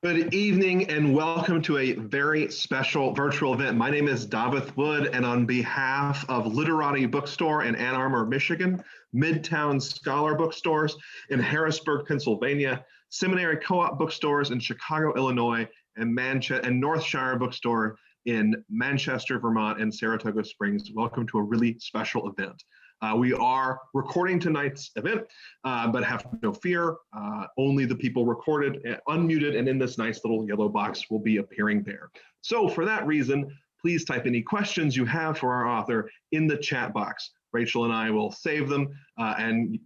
Good evening and welcome to a very special virtual event. My name is Davia Wood, and on behalf of Literati Bookstore in Ann Arbor, Michigan, Midtown Scholar Bookstores in Harrisburg, Pennsylvania, Seminary Co-op Bookstores in Chicago, Illinois, and Northshire Bookstore in Manchester, Vermont, and Saratoga Springs, welcome to a really special event. We are recording tonight's event, but have no fear. Only the people recorded, unmuted, and in this nice little yellow box will be appearing there. So for that reason, please type any questions you have for our author in the chat box. Rachel and I will save them and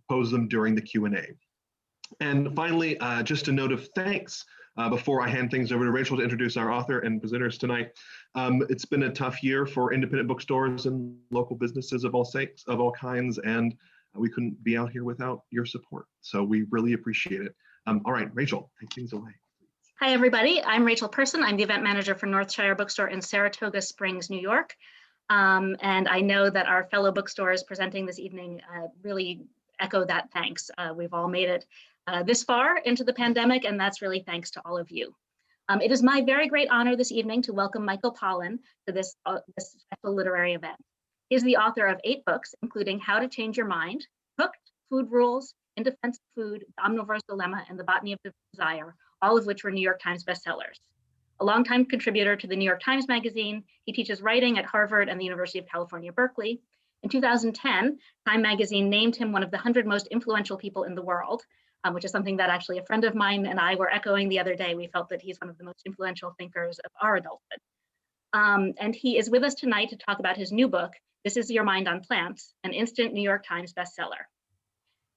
pose them during the Q&A. And finally, just a note of thanks before I hand things over to Rachel to introduce our author and presenters tonight. It's been a tough year for independent bookstores and local businesses of all kinds, and we couldn't be out here without your support. So we really appreciate it. All right, Rachel, take things away. Hi, everybody. I'm Rachel Person. I'm the event manager for Northshire Bookstore in Saratoga Springs, New York. And I know that our fellow bookstores presenting this evening really echo that thanks. We've all made it this far into the pandemic, and that's really thanks to all of you. It is my very great honor this evening to welcome Michael Pollan to this special literary event. He is the author of 8 books, including How to Change Your Mind, Cooked, Food Rules, In Defense of Food, The Omnivore's Dilemma, and The Botany of Desire, all of which were New York Times bestsellers. A longtime contributor to the New York Times Magazine, he teaches writing at Harvard and the University of California, Berkeley. In 2010, Time Magazine named him one of the 100 most influential people in the world, which is something that actually a friend of mine and I were echoing the other day. We felt that he's one of the most influential thinkers of our adulthood. And he is with us tonight to talk about his new book, This Is Your Mind on Plants, an instant New York Times bestseller.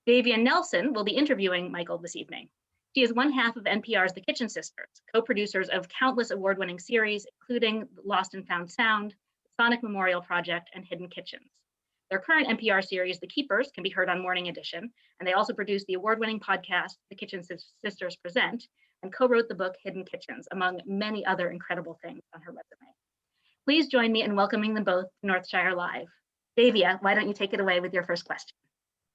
Davia Nelson will be interviewing Michael this evening. She is one half of NPR's The Kitchen Sisters, co-producers of countless award-winning series, including Lost and Found Sound, the Sonic Memorial Project, and Hidden Kitchens. Their current NPR series, The Keepers, can be heard on Morning Edition, and they also produce the award-winning podcast, The Kitchen Sisters Present, and co-wrote the book, Hidden Kitchens, among many other incredible things on her resume. Please join me in welcoming them both to Northshire Live. Davia, why don't you take it away with your first question?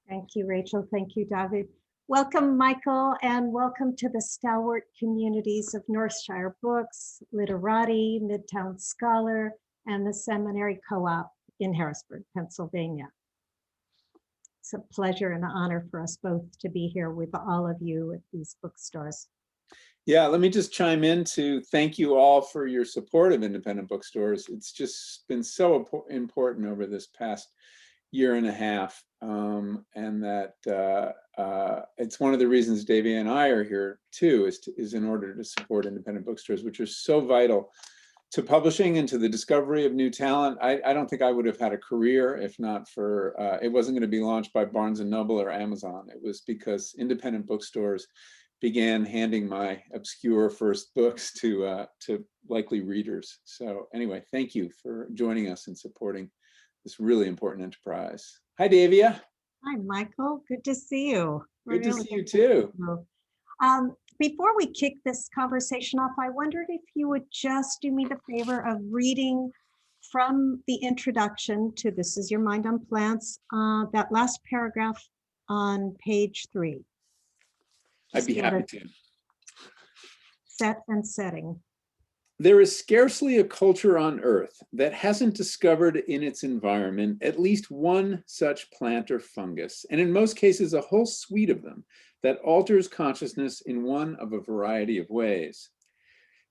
Thank you, Rachel. Thank you, David. Welcome, Michael, and welcome to the stalwart communities of Northshire Books, Literati, Midtown Scholar, and the Seminary Co-op in Harrisburg, Pennsylvania. It's a pleasure and an honor for us both to be here with all of you at these bookstores. Yeah, let me just chime in to thank you all for your support of independent bookstores. It's just been so important over this past year and a half, and that it's one of the reasons Davia and I are here too, is in order to support independent bookstores, which are so vital to publishing and to the discovery of new talent. I don't think I would have had a career if not for, it wasn't going to be launched by Barnes & Noble or Amazon. It was because independent bookstores began handing my obscure first books to likely readers. So anyway, thank you for joining us and supporting this really important enterprise. Hi, Davia. Hi, Michael. Good to see you. Good to see you too. Before we kick this conversation off, I wondered if you would just do me the favor of reading from the introduction to This Is Your Mind on Plants, that last paragraph on page 3. I'd be happy to. Set and setting. There is scarcely a culture on Earth that hasn't discovered in its environment at least one such plant or fungus, and in most cases a whole suite of them, that alters consciousness in one of a variety of ways.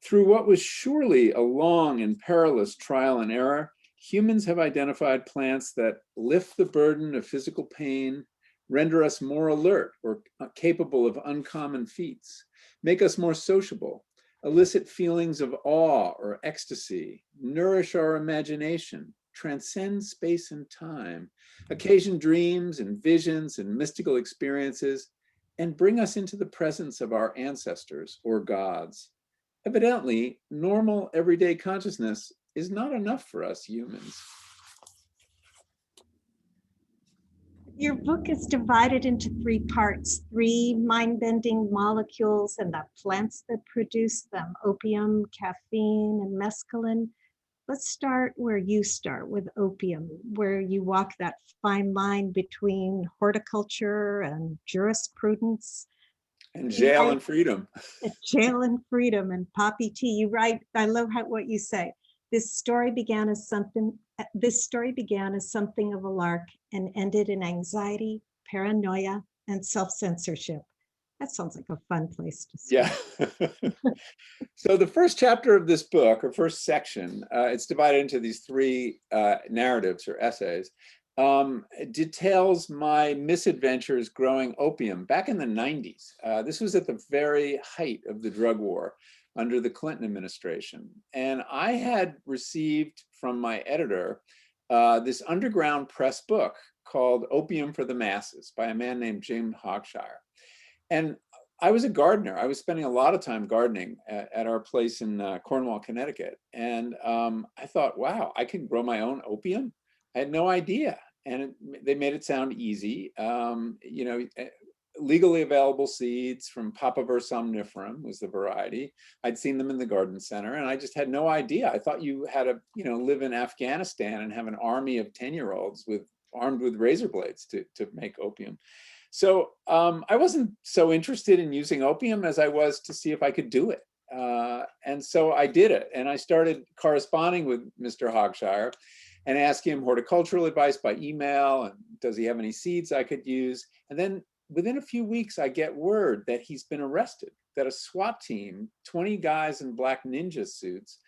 Through what was surely a long and perilous trial and error, humans have identified plants that lift the burden of physical pain, render us more alert or capable of uncommon feats, make us more sociable, elicit feelings of awe or ecstasy, nourish our imagination, transcend space and time, occasion dreams and visions and mystical experiences, and bring us into the presence of our ancestors or gods. Evidently, normal everyday consciousness is not enough for us humans. Your book is divided into 3 parts, 3 mind-bending molecules and the plants that produce them, opium, caffeine, and mescaline. let's start where you start with opium, where you walk that fine line between horticulture and jurisprudence. And You jail write and freedom. Jail and Freedom and Poppy Tea. You write, I love what you say. This story began as something of a lark and ended in anxiety, paranoia, and self-censorship. That sounds like a fun place to start. Yeah. So the first chapter of this book, or first section, it's divided into these three narratives or essays, details my misadventures growing opium back in the 90s. This was at the very height of the drug war under the Clinton administration. And I had received from my editor this underground press book called Opium for the Masses by a man named Jim Hogshire. And I was a gardener. I was spending a lot of time gardening at our place in Cornwall, Connecticut. And I thought, wow, I can grow my own opium? I had no idea. And they made it sound easy. You know, legally available seeds from Papaver somniferum was the variety. I'd seen them in the garden center and I just had no idea. I thought you had to, you know, live in Afghanistan and have an army of 10-year-olds armed with razor blades to make opium. So I wasn't so interested in using opium as I was to see if I could do it. And so I did it. And I started corresponding with Mr. Hogshire and asking him horticultural advice by email. And does he have any seeds I could use? And then within a few weeks, I get word that he's been arrested, that a SWAT team, 20 guys in black ninja suits,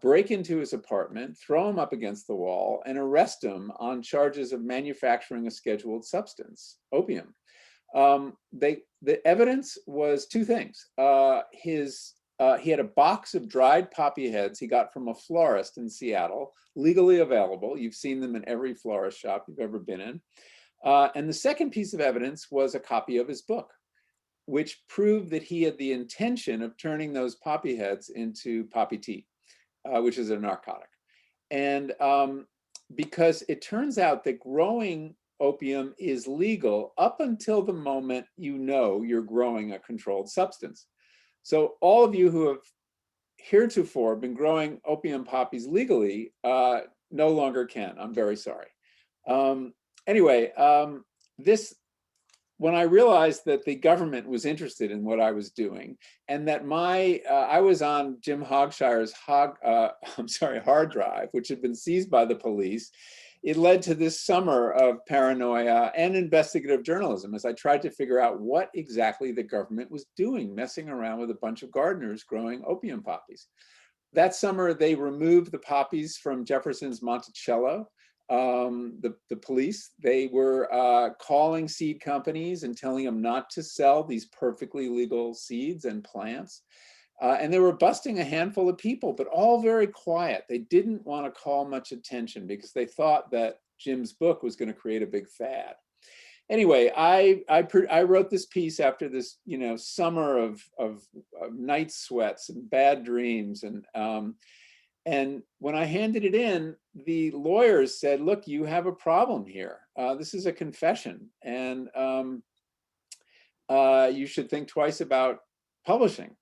break into his apartment, throw him up against the wall, and arrest him on charges of manufacturing a scheduled substance, opium. The evidence was two things. He had a box of dried poppy heads he got from a florist in Seattle, legally available. You've seen them in every florist shop you've ever been in. And the second piece of evidence was a copy of his book, which proved that he had the intention of turning those poppy heads into poppy tea, which is a narcotic. And because it turns out that growing opium is legal up until the moment you know you're growing a controlled substance. So all of you who have heretofore been growing opium poppies legally no longer can. I'm very sorry. Anyway, when I realized that the government was interested in what I was doing and that I was on Jim Hogshire's hard drive, which had been seized by the police, it led to this summer of paranoia and investigative journalism as I tried to figure out what exactly the government was doing, messing around with a bunch of gardeners growing opium poppies. That summer, they removed the poppies from Jefferson's Monticello. The police, they were calling seed companies and telling them not to sell these perfectly legal seeds and plants. And they were busting a handful of people, but all very quiet. They didn't want to call much attention because they thought that Jim's book was going to create a big fad. Anyway, I wrote this piece after this, you know, summer of night sweats and bad dreams. And when I handed it in, the lawyers said, look, you have a problem here. This is a confession. And you should think twice about publishing.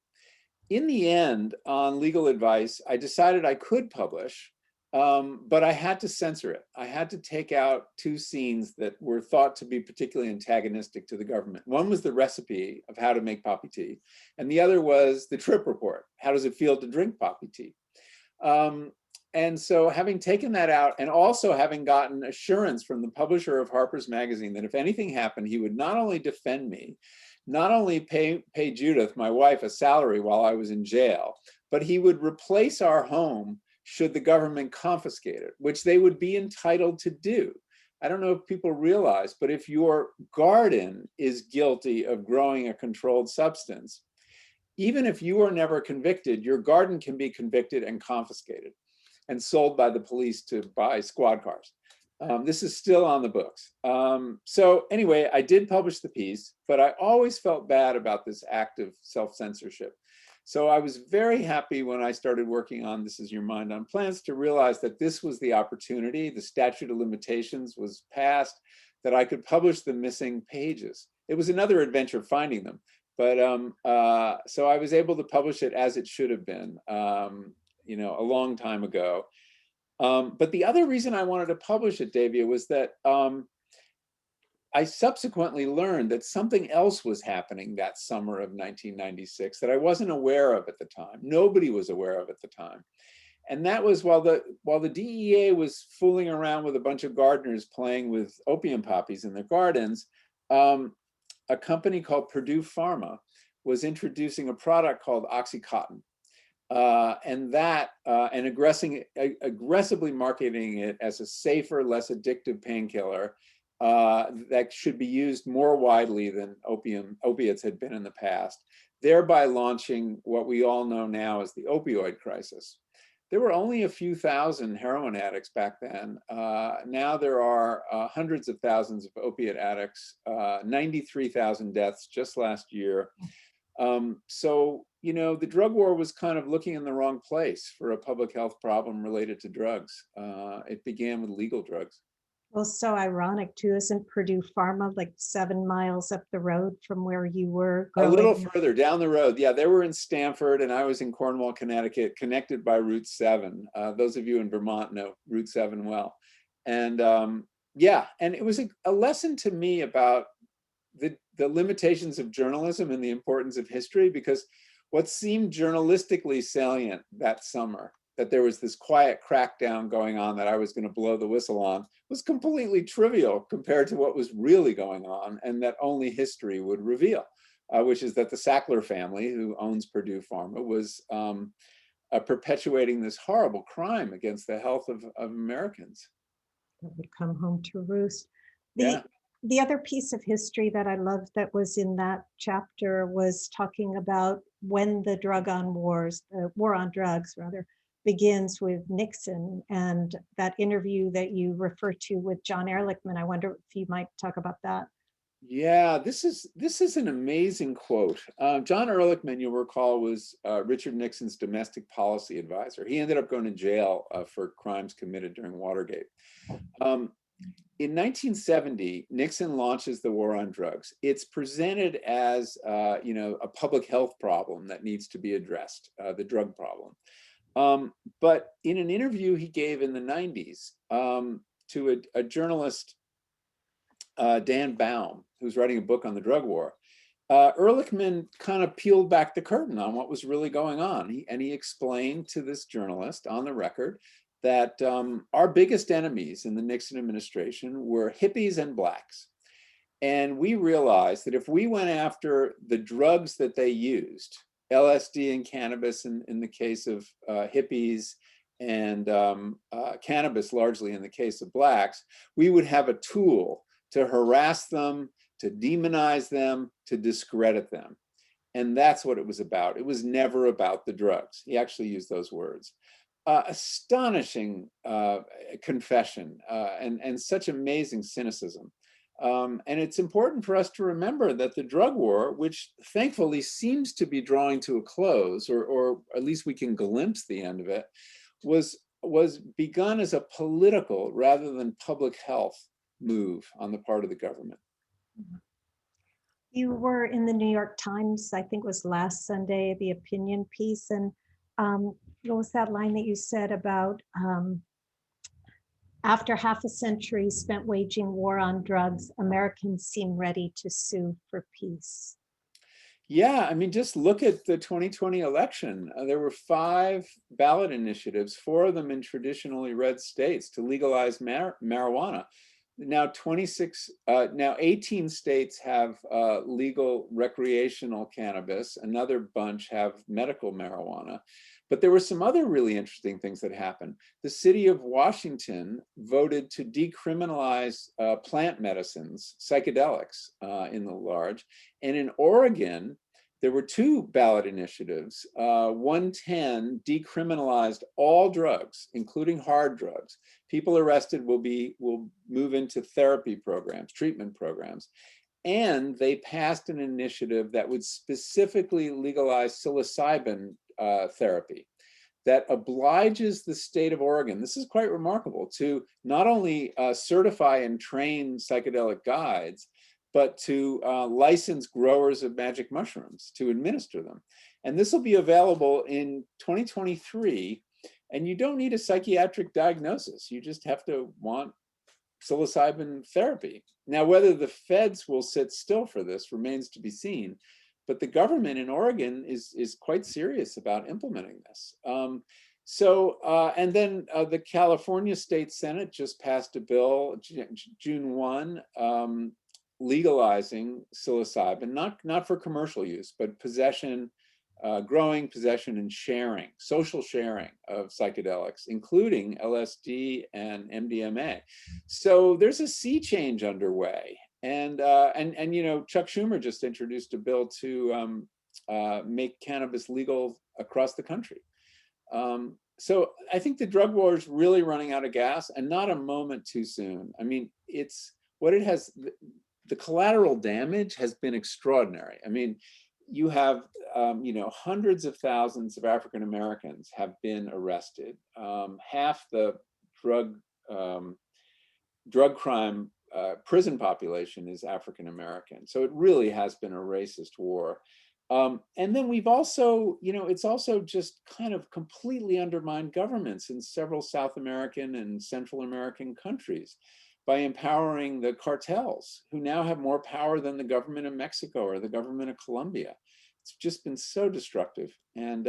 In the end, on legal advice, I decided I could publish, but I had to censor it. I had to take out two scenes that were thought to be particularly antagonistic to the government. One was the recipe of how to make poppy tea, and the other was the trip report. How does it feel to drink poppy tea? And so having taken that out and also having gotten assurance from the publisher of Harper's Magazine that if anything happened, he would not only defend me, not only pay Judith, my wife, a salary while I was in jail, but he would replace our home should the government confiscate it, which they would be entitled to do. I don't know if people realize, but if your garden is guilty of growing a controlled substance, even if you are never convicted, your garden can be convicted and confiscated and sold by the police to buy squad cars. This is still on the books. So anyway, I did publish the piece, but I always felt bad about this act of self-censorship. So I was very happy when I started working on This Is Your Mind on Plants to realize that this was the opportunity, the statute of limitations was passed, that I could publish the missing pages. It was another adventure finding them, but so I was able to publish it as it should have been. you know, a long time ago. But the other reason I wanted to publish it, Davia, was that I subsequently learned that something else was happening that summer of 1996 that I wasn't aware of at the time. Nobody was aware of at the time. And that was while the DEA was fooling around with a bunch of gardeners playing with opium poppies in their gardens, a company called Purdue Pharma was introducing a product called Oxycontin. And aggressively marketing it as a safer, less addictive painkiller that should be used more widely than opiates had been in the past, thereby launching what we all know now as the opioid crisis. There were only a few thousand heroin addicts back then. Now there are hundreds of thousands of opiate addicts, 93,000 deaths just last year. So, you know, the drug war was kind of looking in the wrong place for a public health problem related to drugs. It began with legal drugs. Well, so ironic too, isn't Purdue Pharma like 7 miles up the road from where you were growing? A little further down the road. Yeah, they were in Stamford and I was in Cornwall, Connecticut, connected by Route 7. Those of you in Vermont know Route 7 well. And yeah, and it was a lesson to me about the limitations of journalism and the importance of history, because what seemed journalistically salient that summer, that there was this quiet crackdown going on that I was going to blow the whistle on, was completely trivial compared to what was really going on and that only history would reveal, which is that the Sackler family, who owns Purdue Pharma, was perpetuating this horrible crime against the health of Americans. That would come home to roost. Yeah. The other piece of history that I loved that was in that chapter was talking about when the war on drugs rather, begins with Nixon, and that interview that you refer to with John Ehrlichman. I wonder if you might talk about that. Yeah, this is an amazing quote. John Ehrlichman, you'll recall, was Richard Nixon's domestic policy advisor. He ended up going to jail for crimes committed during Watergate. In 1970, Nixon launches the war on drugs. It's presented as you know, a public health problem that needs to be addressed, the drug problem. But in an interview he gave in the 90s to a journalist, Dan Baum, who's writing a book on the drug war, Ehrlichman kind of peeled back the curtain on what was really going on. He explained to this journalist on the record that our biggest enemies in the Nixon administration were hippies and blacks. And we realized that if we went after the drugs that they used, LSD and cannabis in the case of hippies, and cannabis largely in the case of blacks, we would have a tool to harass them, to demonize them, to discredit them. And that's what it was about. It was never about the drugs. He actually used those words. Astonishing confession and such amazing cynicism. And it's important for us to remember that the drug war, which thankfully seems to be drawing to a close, or at least we can glimpse the end of it, was begun as a political rather than public health move on the part of the government. You were in the New York Times, I think it was last Sunday, the opinion piece, and what was that line that you said about after half a century spent waging war on drugs, Americans seem ready to sue for peace? Yeah, I mean, just look at the 2020 election. There were 5 ballot initiatives, 4 of them in traditionally red states, to legalize marijuana. Now 18 states have legal recreational cannabis. Another bunch have medical marijuana. But there were some other really interesting things that happened. The city of Washington voted to decriminalize plant medicines, psychedelics in the large. And in Oregon, there were 2 ballot initiatives. 110 decriminalized all drugs, including hard drugs. People arrested will move into therapy programs, treatment programs. And they passed an initiative that would specifically legalize psilocybin therapy, that obliges the state of Oregon, this is quite remarkable, to not only certify and train psychedelic guides, but to license growers of magic mushrooms to administer them. And this will be available in 2023 And you don't need a psychiatric diagnosis. You just have to want psilocybin therapy. Now, whether the feds will sit still for this remains to be seen, but the government in Oregon is quite serious about implementing this. And then the California State Senate just passed a bill, June 1, legalizing psilocybin, not for commercial use, but possession, growing, possession, and sharing, social sharing of psychedelics, including LSD and MDMA. So there's a sea change underway, and you know, Chuck Schumer just introduced a bill to make cannabis legal across the country. So I think the drug war is really running out of gas, and not a moment too soon. I mean, it's what it has. The collateral damage has been extraordinary. I mean, you have, you know, hundreds of thousands of African Americans have been arrested. Half the drug crime prison population is African American. So it really has been a racist war. And then we've also, you know, it's also just kind of completely undermined governments in several South American and Central American countries by empowering the cartels, who now have more power than the government of Mexico or the government of Colombia. It's just been so destructive. And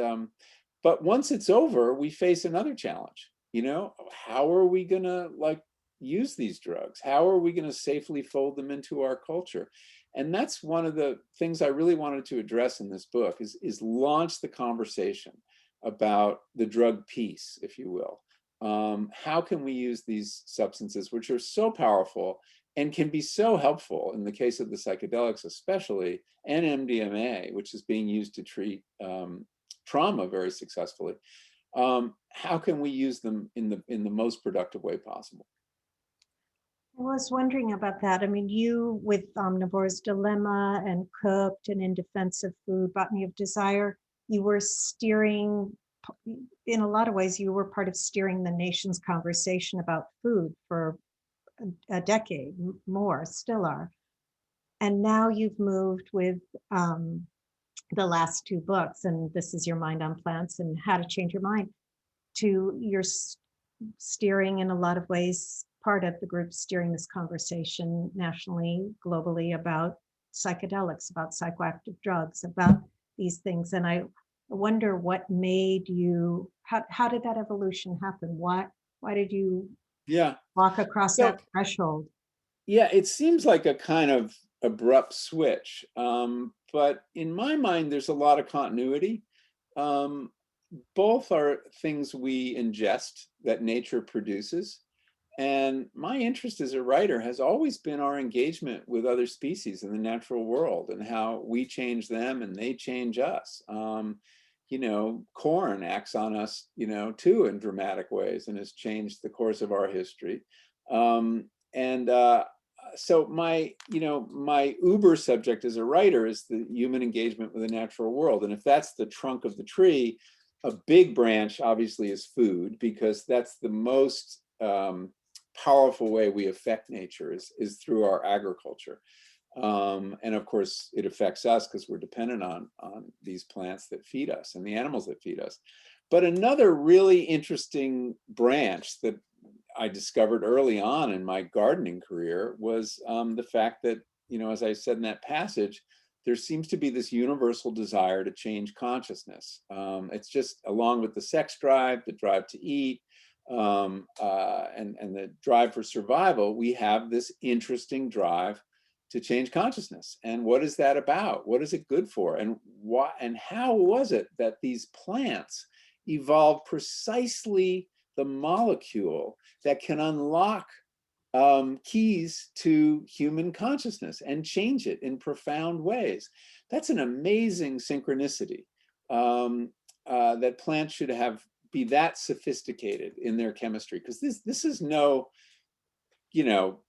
but once it's over, we face another challenge. You know, how are we gonna like use these drugs? How are we gonna safely fold them into our culture? And that's one of the things I really wanted to address in this book is launch the conversation about the drug peace, if you will. How can we use these substances, which are so powerful and can be so helpful in the case of the psychedelics especially, and MDMA, which is being used to treat trauma very successfully. How can we use them in the most productive way possible? I was wondering about that. I mean, you with Omnivore's Dilemma and Cooked and In Defense of Food, Botany of Desire, you were steering, in a lot of ways, you were part of steering the nation's conversation about food for a decade, more, still are. And now you've moved with the last two books, and This Is Your Mind on Plants and How to Change Your Mind, to your steering in a lot of ways, part of the group steering this conversation nationally, globally, about psychedelics, about psychoactive drugs, about these things. And I wonder what made you, how did that evolution happen? Why did you walk across that threshold? Yeah, it seems like a kind of abrupt switch. But in my mind, there's a lot of continuity. Both are things we ingest that nature produces. And my interest as a writer has always been our engagement with other species in the natural world and how we change them and they change us. You know, corn acts on us, you know, too, in dramatic ways and has changed the course of our history. So my uber subject as a writer is the human engagement with the natural world. And if that's the trunk of the tree, a big branch obviously is food, because that's the most powerful way we affect nature is through our agriculture. And of course, it affects us because we're dependent on these plants that feed us and the animals that feed us. But another really interesting branch that I discovered early on in my gardening career was the fact that, you know, as I said in that passage, there seems to be this universal desire to change consciousness. It's just along with the sex drive, the drive to eat, and the drive for survival, we have this interesting drive to change consciousness. And what is that about? What is it good for? And why? And how was it that these plants evolved precisely the molecule that can unlock keys to human consciousness and change it in profound ways? That's an amazing synchronicity, that plants should be that sophisticated in their chemistry, because this is no, you know,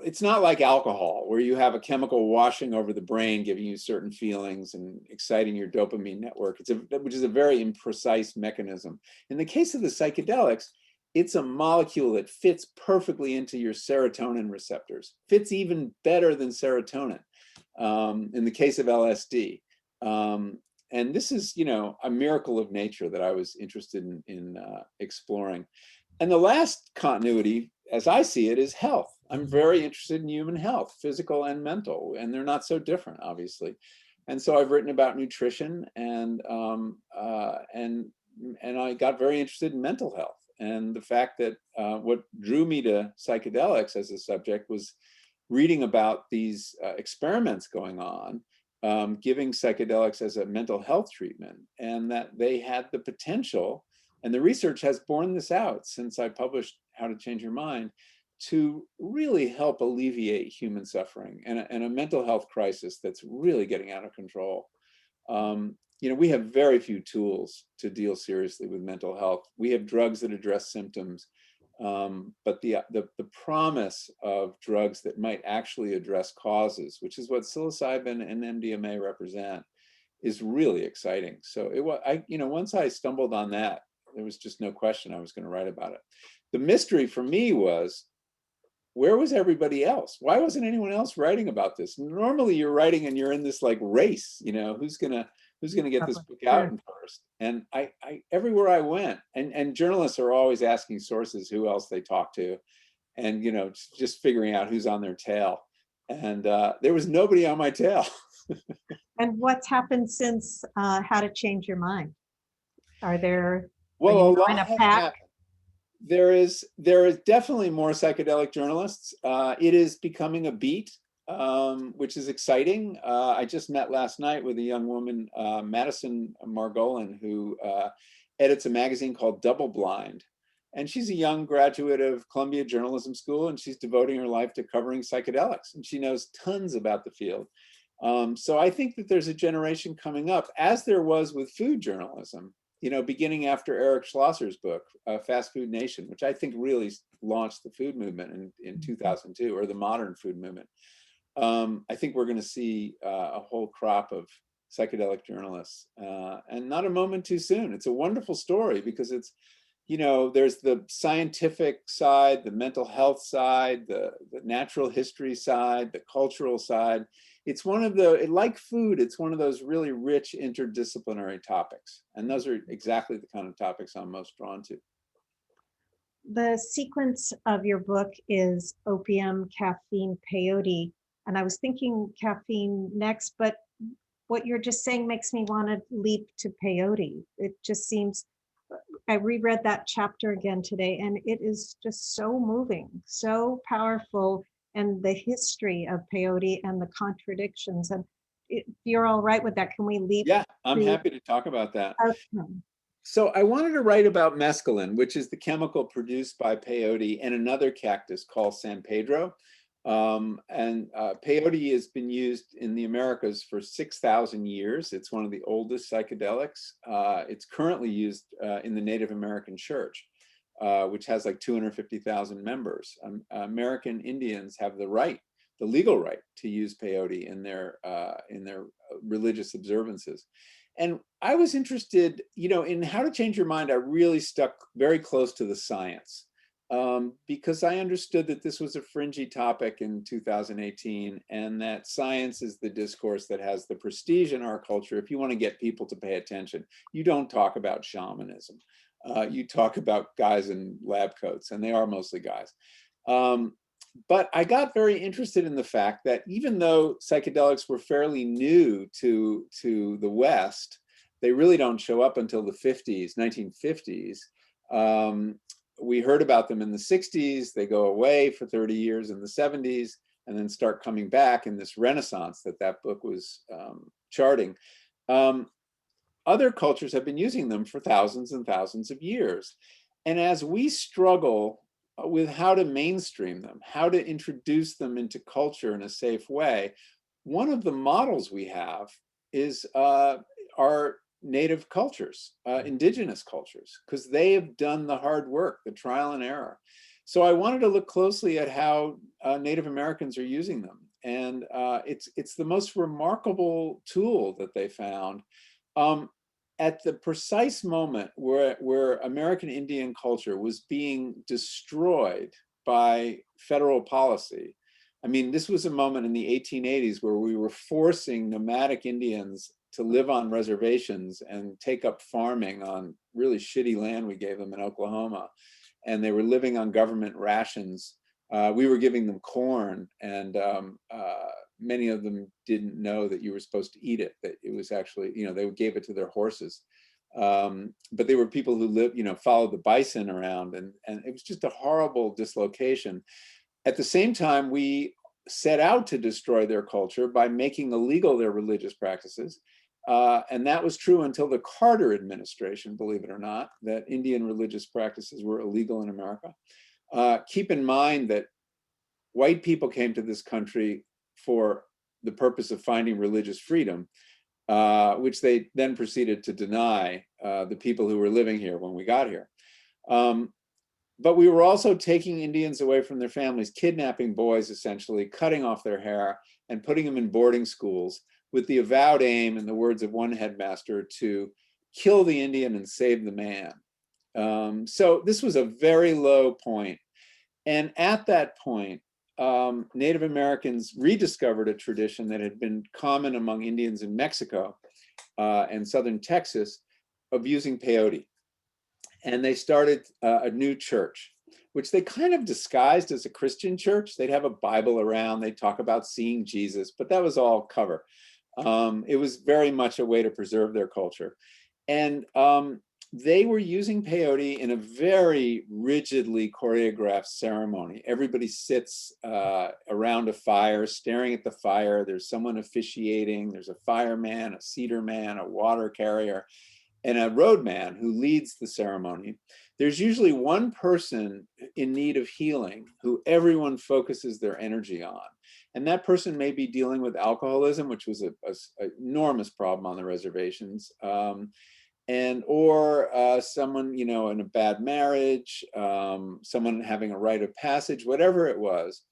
it's not like alcohol where you have a chemical washing over the brain, giving you certain feelings and exciting your dopamine network. Which is a very imprecise mechanism. In the case of the psychedelics, it's a molecule that fits perfectly into your serotonin receptors, fits even better than serotonin in the case of LSD. And this is, you know, a miracle of nature that I was interested in exploring. And the last continuity, as I see it, is health. I'm very interested in human health, physical and mental, and they're not so different, obviously. And so I've written about nutrition, and I got very interested in mental health. And the fact that what drew me to psychedelics as a subject was reading about these experiments going on, giving psychedelics as a mental health treatment, and that they had the potential, and the research has borne this out since I published How to Change Your Mind, to really help alleviate human suffering and a mental health crisis that's really getting out of control. You know, we have very few tools to deal seriously with mental health. We have drugs that address symptoms, but the promise of drugs that might actually address causes, which is what psilocybin and MDMA represent, is really exciting. So you know, once I stumbled on that, there was just no question I was going to write about it. The mystery for me was, where was everybody else? Why wasn't anyone else writing about this? Normally you're writing and you're in this like race, you know, who's gonna get this book out in first? And I everywhere I went, and journalists are always asking sources who else they talk to, and, you know, just figuring out who's on their tail. And there was nobody on my tail. And what's happened since How to Change Your Mind? Are there, Well, are a you lot in a has pack? happened. There is definitely more psychedelic journalists. It is becoming a beat, which is exciting. I just met last night with a young woman, Madison Margolin, who edits a magazine called Double Blind. And she's a young graduate of Columbia Journalism School, and she's devoting her life to covering psychedelics. And she knows tons about the field. So I think that there's a generation coming up, as there was with food journalism, you know, beginning after Eric Schlosser's book, Fast Food Nation, which I think really launched the food movement in 2002, or the modern food movement. I think we're going to see a whole crop of psychedelic journalists, and not a moment too soon. It's a wonderful story because it's, you know, there's the scientific side, the mental health side, the natural history side, the cultural side. It's one of the, like food, it's one of those really rich interdisciplinary topics. And those are exactly the kind of topics I'm most drawn to. The sequence of your book is opium, caffeine, peyote. And I was thinking caffeine next, but what you're just saying makes me want to leap to peyote. It just seems, I reread that chapter again today, and it is just so moving, so powerful, and the history of peyote and the contradictions. And if you're all right with that, can we leap? Yeah, I'm happy to talk about that. Okay. So I wanted to write about mescaline, which is the chemical produced by peyote and another cactus called San Pedro. Peyote has been used in the Americas for 6,000 years. It's one of the oldest psychedelics. It's currently used in the Native American Church, which has like 250,000 members. American Indians have the legal right to use peyote in their religious observances. And I was interested, you know, in How to Change Your Mind. I really stuck very close to the science, because I understood that this was a fringy topic in 2018, and that science is the discourse that has the prestige in our culture. If you want to get people to pay attention, you don't talk about shamanism. You talk about guys in lab coats, and they are mostly guys. But I got very interested in the fact that even though psychedelics were fairly new to the West, they really don't show up until the 1950s. We heard about them in the 60s, they go away for 30 years in the 70s, and then start coming back in this renaissance that book was charting. Other cultures have been using them for thousands and thousands of years. And as we struggle with how to mainstream them, how to introduce them into culture in a safe way, one of the models we have is our native cultures, indigenous cultures, because they have done the hard work, the trial and error. So I wanted to look closely at how Native Americans are using them. And it's the most remarkable tool that they found. At the precise moment where American Indian culture was being destroyed by federal policy. I mean, this was a moment in the 1880s where we were forcing nomadic Indians to live on reservations and take up farming on really shitty land we gave them in Oklahoma. And they were living on government rations. We were giving them corn, and many of them didn't know that you were supposed to eat it, that it was actually, they gave it to their horses. But they were people who lived, followed the bison around, and it was just a horrible dislocation. At the same time, we set out to destroy their culture by making illegal their religious practices. And that was true until the Carter administration, believe it or not, that Indian religious practices were illegal in America. Keep in mind that white people came to this country for the purpose of finding religious freedom, which they then proceeded to deny the people who were living here when we got here. But we were also taking Indians away from their families, kidnapping boys, essentially, cutting off their hair and putting them in boarding schools with the avowed aim, in the words of one headmaster, to kill the Indian and save the man. So this was a very low point. And at that point, Native Americans rediscovered a tradition that had been common among Indians in Mexico and southern Texas of using peyote. And they started a new church, which they kind of disguised as a Christian church. They'd have a Bible around, they'd talk about seeing Jesus, but that was all cover. It was very much a way to preserve their culture. And they were using peyote in a very rigidly choreographed ceremony. Everybody sits around a fire, staring at the fire. There's someone officiating. There's a fireman, a cedar man, a water carrier, and a roadman who leads the ceremony. There's usually one person in need of healing who everyone focuses their energy on. And that person may be dealing with alcoholism, which was an enormous problem on the reservations, or someone, in a bad marriage, someone having a rite of passage, whatever it was.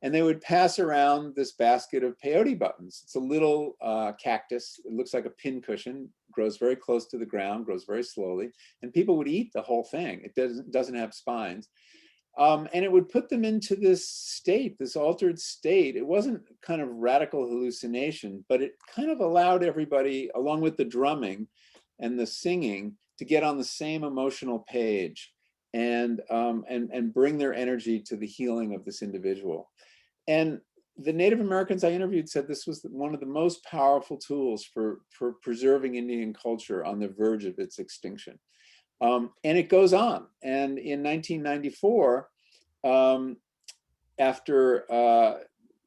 And they would pass around this basket of peyote buttons. It's a little cactus. It looks like a pincushion, grows very close to the ground, grows very slowly. And people would eat the whole thing. It doesn't have spines. And it would put them into this state, this altered state. It wasn't kind of radical hallucination, but it kind of allowed everybody, along with the drumming and the singing, to get on the same emotional page and bring their energy to the healing of this individual. And the Native Americans I interviewed said this was one of the most powerful tools for preserving Indian culture on the verge of its extinction. And it goes on. And in 1994, after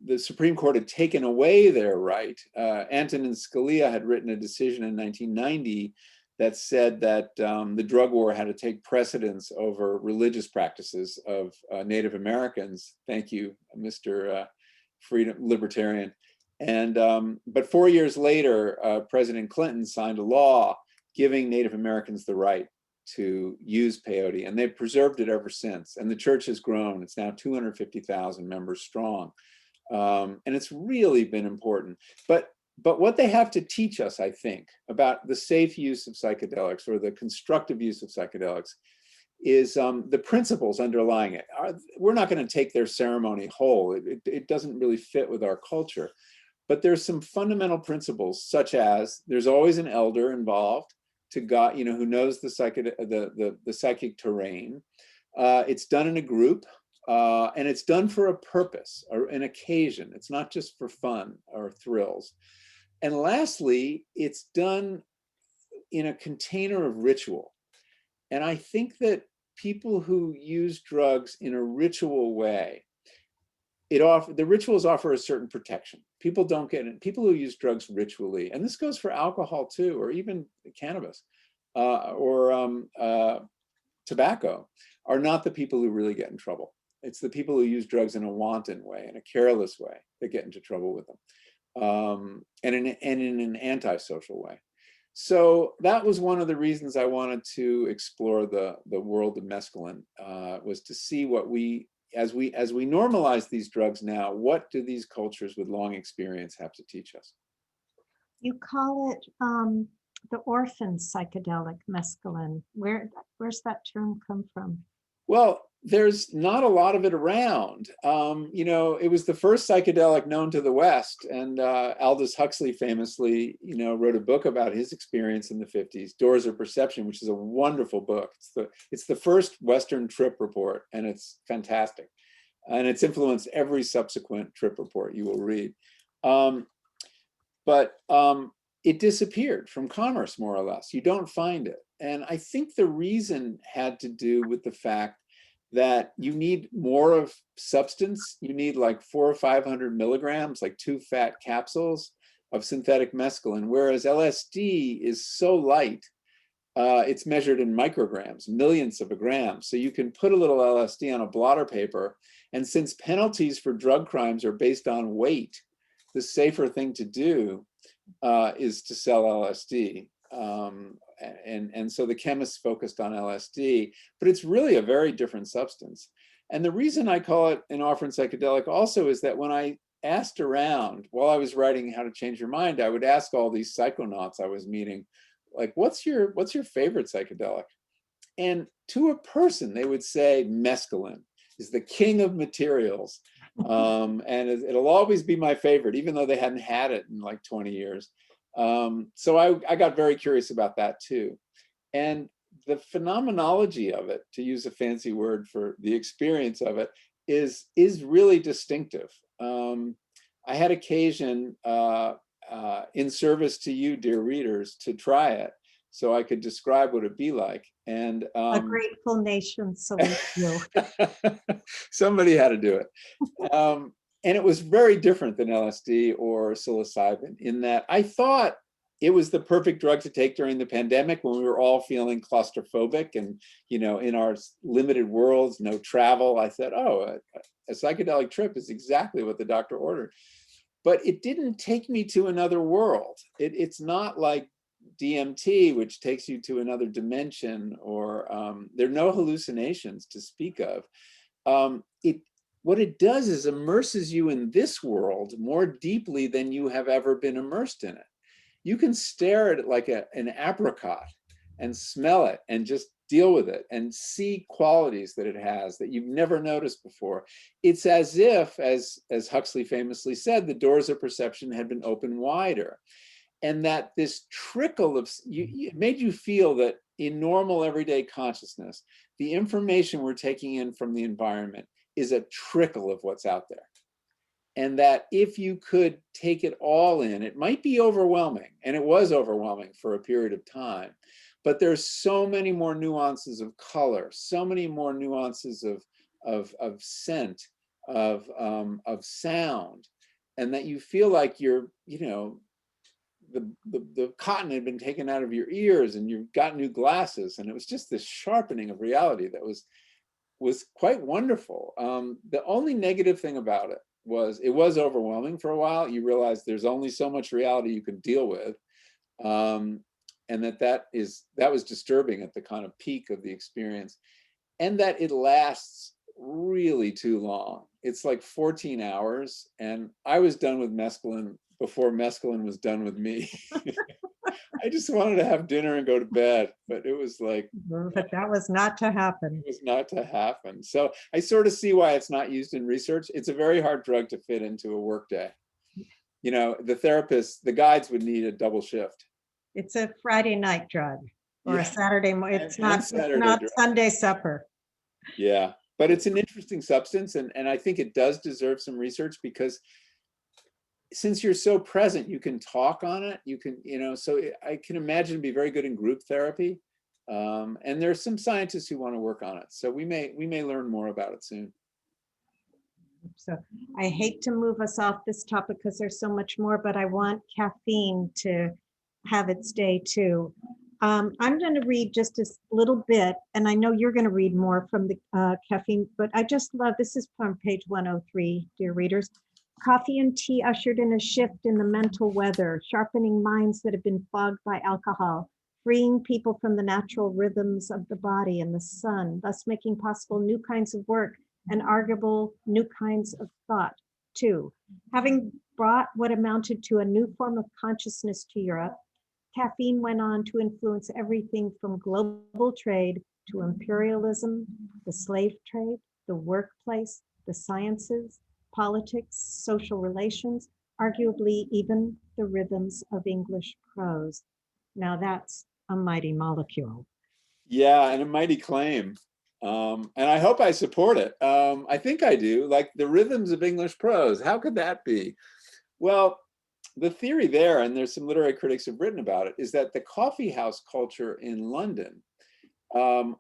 the Supreme Court had taken away their right, Antonin Scalia had written a decision in 1990 that said that the drug war had to take precedence over religious practices of Native Americans. Thank you, Mr. Freedom Libertarian. And but 4 years later, President Clinton signed a law giving Native Americans the right to use peyote, and they've preserved it ever since. And the church has grown. It's now 250,000 members strong. And it's really been important. But what they have to teach us, I think, about the safe use of psychedelics or the constructive use of psychedelics is the principles underlying it. We're not going to take their ceremony whole. It doesn't really fit with our culture. But there's some fundamental principles, such as there's always an elder involved to God, who knows the psychic terrain. It's done in a group, and it's done for a purpose or an occasion. It's not just for fun or thrills. And lastly, it's done in a container of ritual. And I think that people who use drugs in a ritual way, the rituals offer a certain protection. People don't get it. People who use drugs ritually, and this goes for alcohol too, or even cannabis or tobacco, are not the people who really get in trouble. It's the people who use drugs in a wanton way, in a careless way, that get into trouble with them. And in an antisocial way. So that was one of the reasons I wanted to explore the world of mescaline, was to see what as we normalize these drugs now, what do these cultures with long experience have to teach us? You call it the orphan psychedelic mescaline. Where's that term come from? Well, there's not a lot of it around. You know, it was the first psychedelic known to the West, and Aldous Huxley famously, you know, wrote a book about his experience in the 50s, Doors of Perception, which is a wonderful book. It's the first Western trip report, and it's fantastic. And it's influenced every subsequent trip report you will read. But it disappeared from commerce, more or less. You don't find it. And I think the reason had to do with the fact that you need more of substance. You need like 400 or 500 milligrams, like 2 fat capsules of synthetic mescaline, whereas LSD is so light, it's measured in micrograms, millionths of a gram. So you can put a little LSD on a blotter paper. And since penalties for drug crimes are based on weight, the safer thing to do is to sell LSD. And so the chemists focused on LSD, but it's really a very different substance. And the reason I call it an orphan psychedelic also is that when I asked around, while I was writing How to Change Your Mind, I would ask all these psychonauts I was meeting, like, what's your favorite psychedelic? And to a person, they would say mescaline is the king of materials. And it'll always be my favorite, even though they hadn't had it in like 20 years. So I got very curious about that too. And the phenomenology of it, to use a fancy word for the experience of it, is really distinctive. I had occasion in service to you, dear readers, to try it so I could describe what it'd be like. And a grateful nation salutes you. Somebody had to do it. And it was very different than LSD or psilocybin in that I thought it was the perfect drug to take during the pandemic when we were all feeling claustrophobic and, you know, in our limited worlds, no travel. I said, oh, a psychedelic trip is exactly what the doctor ordered. But it didn't take me to another world. It's not like DMT, which takes you to another dimension, or there are no hallucinations to speak of. What it does is immerses you in this world more deeply than you have ever been immersed in it. You can stare at it like an apricot and smell it and just deal with it and see qualities that it has that you've never noticed before. It's as if, as Huxley famously said, the doors of perception had been opened wider. And that this trickle of, it made you feel that in normal everyday consciousness, the information we're taking in from the environment is a trickle of what's out there. And that if you could take it all in, it might be overwhelming, and it was overwhelming for a period of time, but there's so many more nuances of color, so many more nuances of scent, of sound, and that you feel like you're, you know, the cotton had been taken out of your ears and you've got new glasses, and it was just this sharpening of reality that was quite wonderful. The only negative thing about it was overwhelming for a while. You realize there's only so much reality you can deal with, and that was disturbing at the kind of peak of the experience, and that it lasts really too long. It's like 14 hours, and I was done with mescaline before mescaline was done with me. I just wanted to have dinner and go to bed, but it was like, but that was not to happen. it was not to happen. So I sort of see why it's not used in research. It's a very hard drug to fit into a workday. You know, the therapists, the guides would need a double shift. It's a Friday night drug or Yeah. a Saturday morning. It's not drug. Sunday supper. Yeah, but it's an interesting substance, and I think it does deserve some research, because since you're so present, you can talk on it. You can, you know, so I can imagine it'd be very good in group therapy. And there's some scientists who want to work on it. So we may learn more about it soon. So I hate to move us off this topic because there's so much more, but I want caffeine to have its day too. I'm going to read just a little bit, and I know you're going to read more from the caffeine, but I just love, this is from page 103, dear readers. Coffee and tea ushered in a shift in the mental weather, sharpening minds that have been fogged by alcohol, freeing people from the natural rhythms of the body and the sun, thus making possible new kinds of work and arguable new kinds of thought too. Having brought what amounted to a new form of consciousness to Europe, caffeine went on to influence everything from global trade to imperialism, the slave trade, the workplace, the sciences, politics, social relations, arguably even the rhythms of English prose. Now that's a mighty molecule. Yeah, and a mighty claim. And I hope I support it. I think I do. Like the rhythms of English prose. How could that be? Well, the theory there, and there's some literary critics have written about it, is that the coffee house culture in London,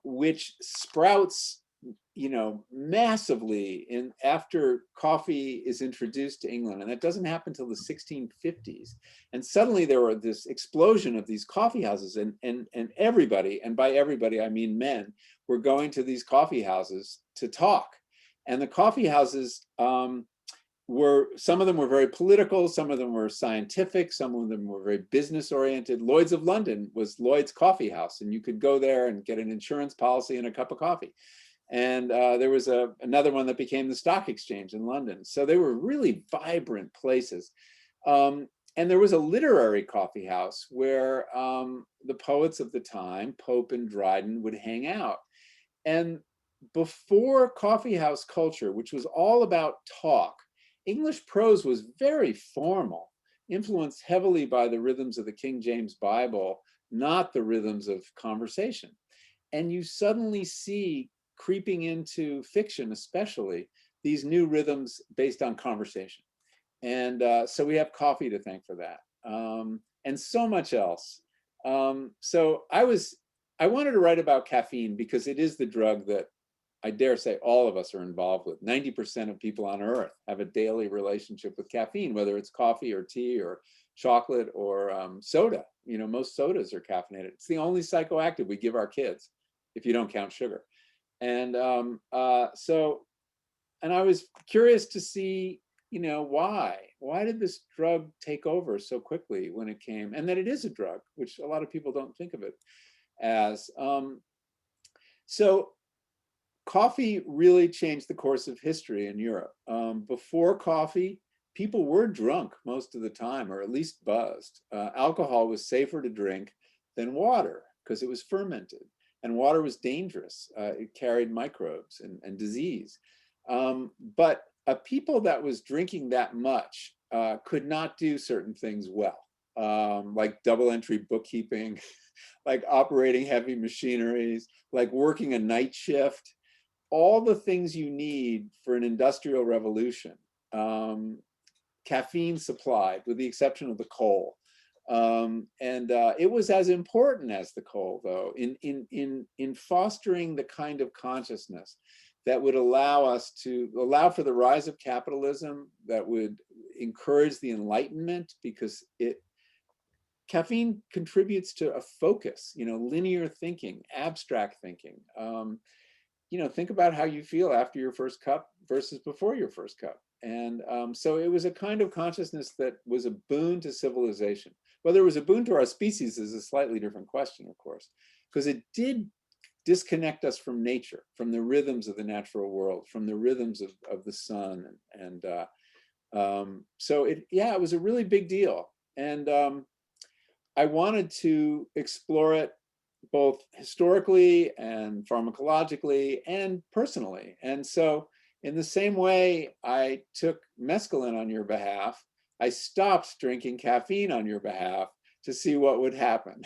which sprouts, massively after coffee is introduced to England, and that doesn't happen until the 1650s. And suddenly there were this explosion of these coffee houses, and everybody, and by everybody I mean men, were going to these coffee houses to talk. And the coffee houses some of them were very political, some of them were scientific, some of them were very business oriented. Lloyd's of London was Lloyd's Coffee House, and you could go there and get an insurance policy and a cup of coffee. And there was another one that became the Stock Exchange in London. So they were really vibrant places. And there was a literary coffee house where the poets of the time, Pope and Dryden, would hang out. And before coffee house culture, which was all about talk, English prose was very formal, influenced heavily by the rhythms of the King James Bible, not the rhythms of conversation. And you suddenly see creeping into fiction, especially, these new rhythms based on conversation. And so we have coffee to thank for that, and so much else. So I wanted to write about caffeine because it is the drug that I dare say all of us are involved with. 90% of people on Earth have a daily relationship with caffeine, whether it's coffee or tea or chocolate or soda. Most sodas are caffeinated. It's the only psychoactive we give our kids, if you don't count sugar. And and I was curious to see, why did this drug take over so quickly when it came, and that it is a drug, which a lot of people don't think of it as. So coffee really changed the course of history in Europe. Before coffee, people were drunk most of the time, or at least buzzed. Alcohol was safer to drink than water because it was fermented, and water was dangerous. It carried microbes and disease. But a people that was drinking that much could not do certain things well, like double entry bookkeeping, like operating heavy machineries, like working a night shift. All the things you need for an industrial revolution, caffeine supplied, with the exception of the coal. It was as important as the coal, though, in fostering the kind of consciousness that would allow for the rise of capitalism, that would encourage the Enlightenment, because caffeine contributes to a focus, linear thinking, abstract thinking. Think about how you feel after your first cup versus before your first cup. And so it was a kind of consciousness that was a boon to civilization. Whether it was a boon to our species is a slightly different question, of course, because it did disconnect us from nature, from the rhythms of the natural world, from the rhythms of the sun. So it was a really big deal. And I wanted to explore it both historically and pharmacologically and personally. And so in the same way I took mescaline on your behalf, I stopped drinking caffeine on your behalf to see what would happen.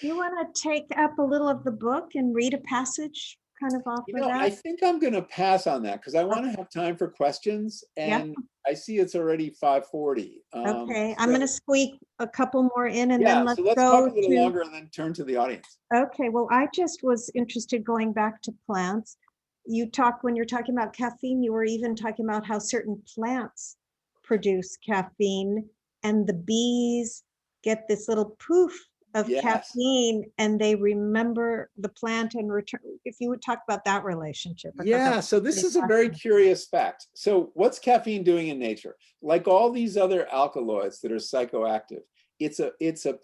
You want to take up a little of the book and read a passage kind of off of that? I think I'm going to pass on that because I want to have time for questions, and I see it's already 5:40. Okay, I'm going to squeak a couple more in, and then let's so let's go talk a little longer and then turn to the audience. Okay, well, I just was interested going back to plants. When you're talking about caffeine, you were even talking about how certain plants produce caffeine, and the bees get this little poof of caffeine, and they remember the plant and return. If you would talk about that relationship. So this is a very curious fact. So what's caffeine doing in nature? Like all these other alkaloids that are psychoactive, it's a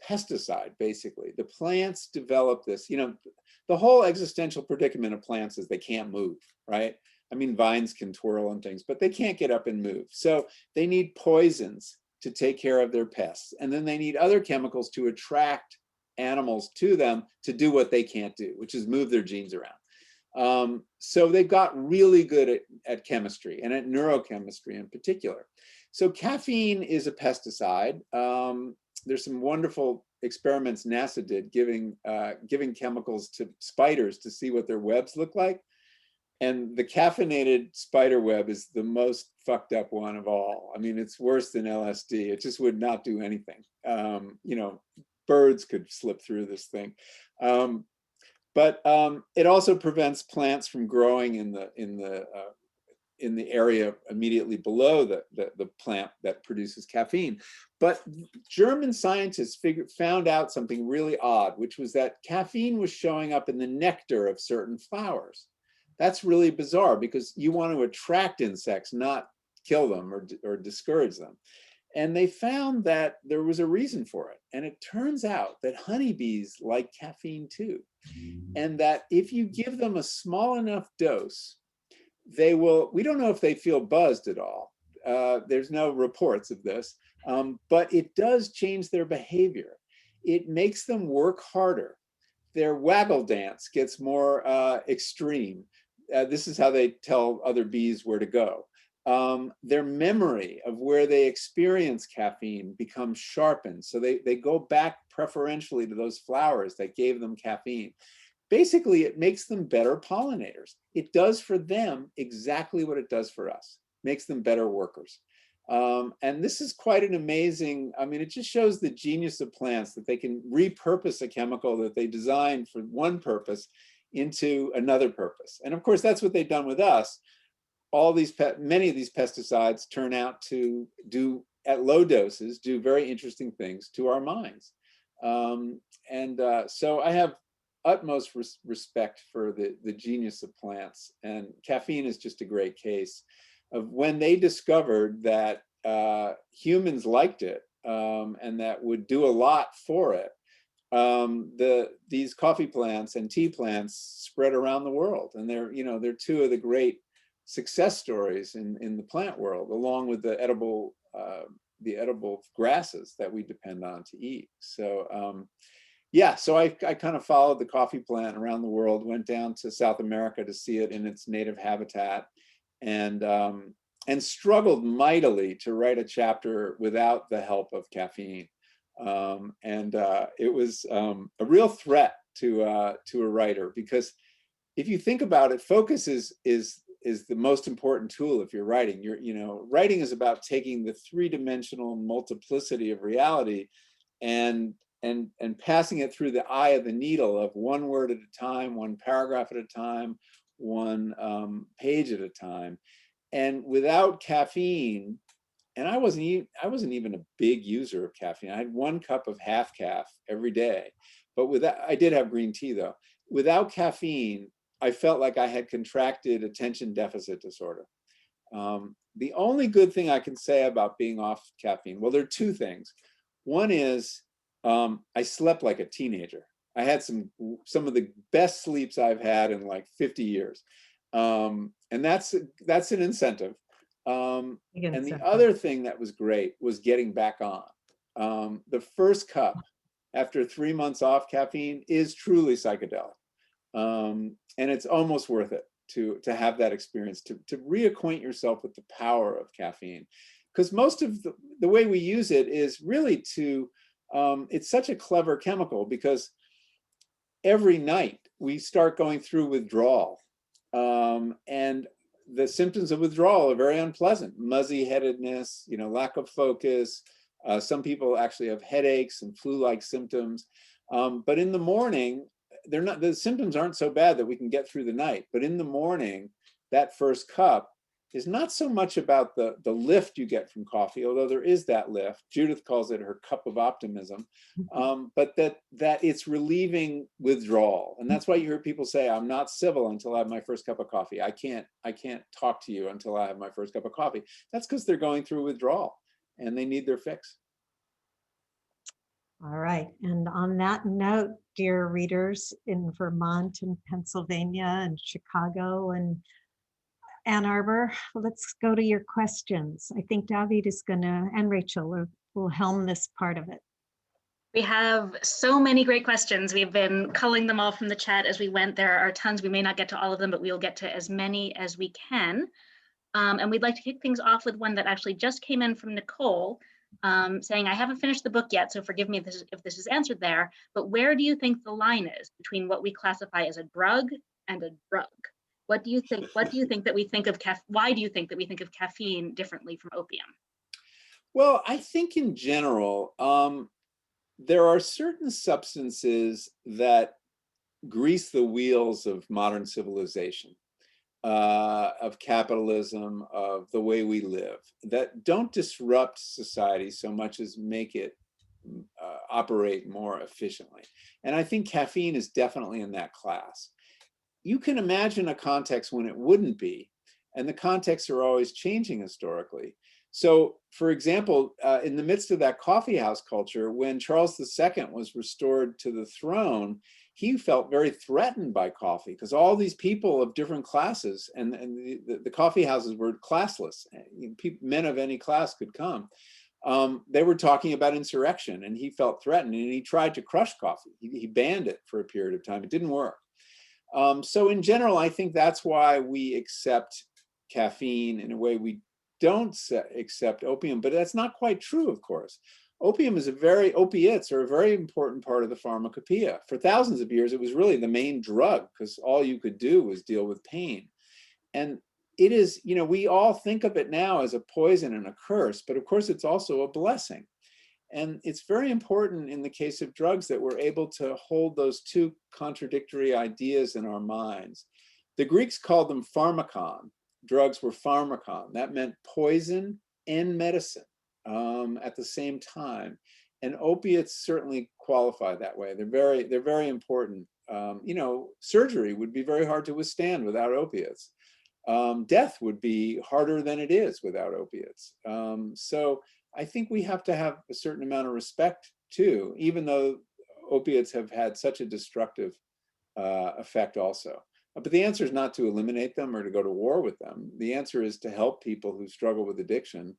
pesticide, basically. The plants develop this, the whole existential predicament of plants is they can't move, right? I mean, vines can twirl and things, but they can't get up and move. So they need poisons to take care of their pests. And then they need other chemicals to attract animals to them to do what they can't do, which is move their genes around. So they've got really good at chemistry and at neurochemistry in particular. So caffeine is a pesticide. There's some wonderful experiments NASA did giving chemicals to spiders to see what their webs look like. And the caffeinated spider web is the most fucked up one of all. I mean, it's worse than LSD. It just would not do anything. You know, birds could slip through this thing. But it also prevents plants from growing in the area immediately below the plant that produces caffeine. But German scientists found out something really odd, which was that caffeine was showing up in the nectar of certain flowers. That's really bizarre because you want to attract insects, not kill them or discourage them. And they found that there was a reason for it. And it turns out that honeybees like caffeine too. And that if you give them a small enough dose, they will, we don't know if they feel buzzed at all. There's no reports of this, but it does change their behavior. It makes them work harder. Their waggle dance gets more extreme. This is how they tell other bees where to go. Their memory of where they experience caffeine becomes sharpened. So they go back preferentially to those flowers that gave them caffeine. Basically, it makes them better pollinators. It does for them exactly what it does for us, makes them better workers. And this is quite an amazing, I mean, it just shows the genius of plants that they can repurpose a chemical that they designed for one purpose into another purpose. And of course, that's what they've done with us. Many of these pesticides turn out to do, at low doses, do very interesting things to our minds. So I have utmost respect for the genius of plants, and caffeine is just a great case of when they discovered that humans liked it and that would do a lot for it. These coffee plants and tea plants spread around the world, and they're two of the great success stories in the plant world, along with the edible grasses that we depend on to eat. So yeah, so I kind of followed the coffee plant around the world, went down to South America to see it in its native habitat, and struggled mightily to write a chapter without the help of caffeine. It was a real threat to a writer, because if you think about it, focus is the most important tool if you're writing. Writing is about taking the three-dimensional multiplicity of reality and passing it through the eye of the needle of one word at a time, one paragraph at a time, one page at a time. And without caffeine, and I wasn't even a big user of caffeine. I had 1 cup of half calf every day, but I did have green tea though. Without caffeine, I felt like I had contracted attention deficit disorder. The only good thing I can say about being off caffeine, well, there are 2 things. One is I slept like a teenager. I had some of the best sleeps I've had in like 50 years. And that's an incentive. And the other thing that was great was getting back on. The first cup after 3 months off caffeine is truly psychedelic. And it's almost worth it to have that experience, to reacquaint yourself with the power of caffeine. Because most of the way we use it is really to, it's such a clever chemical, because every night we start going through withdrawal. And the symptoms of withdrawal are very unpleasant: muzzy headedness, lack of focus. Some people actually have headaches and flu-like symptoms. But in the morning, the symptoms aren't so bad that we can get through the night. But in the morning, that first cup is not so much about the lift you get from coffee, although there is that lift. Judith calls it her cup of optimism, but that it's relieving withdrawal. And that's why you hear people say, I'm not civil until I have my first cup of coffee. I can't talk to you until I have my first cup of coffee. That's because they're going through withdrawal and they need their fix. All right. And on that note, dear readers in Vermont and Pennsylvania and Chicago and Ann Arbor. Let's go to your questions. I think David is gonna, and Rachel will helm this part of it. We have so many great questions. We've been culling them all from the chat as we went. There are tons. We may not get to all of them, but we'll get to as many as we can. And we'd like to kick things off with one that actually just came in from Nicole, saying, I haven't finished the book yet, so forgive me if this is answered there, but where do you think the line is between what we classify as a drug and a drug? What do you think? What do you think that we think of why do you think that we think of caffeine differently from opium? Well, I think in general, there are certain substances that grease the wheels of modern civilization, of capitalism, of the way we live, that don't disrupt society so much as make it operate more efficiently. And I think caffeine is definitely in that class. You can imagine a context when it wouldn't be, and the contexts are always changing historically. So, for example, in the midst of that coffeehouse culture, when Charles II was restored to the throne, he felt very threatened by coffee because all these people of different classes, and the coffee houses were classless, men of any class could come. They were talking about insurrection, and he felt threatened, and he tried to crush coffee. He banned it for a period of time. It didn't work. So in general, I think that's why we accept caffeine in a way we don't accept opium, but that's not quite true, of course. Opiates are a very important part of the pharmacopoeia. For thousands of years, it was really the main drug because all you could do was deal with pain. And it is, we all think of it now as a poison and a curse, but of course it's also a blessing. And it's very important in the case of drugs that we're able to hold those two contradictory ideas in our minds. The Greeks called them pharmakon. Drugs were pharmakon. That meant poison and medicine at the same time. And opiates certainly qualify that way. They're very important. Surgery would be very hard to withstand without opiates. Death would be harder than it is without opiates. So I think we have to have a certain amount of respect too, even though opiates have had such a destructive effect also. But the answer is not to eliminate them or to go to war with them. The answer is to help people who struggle with addiction.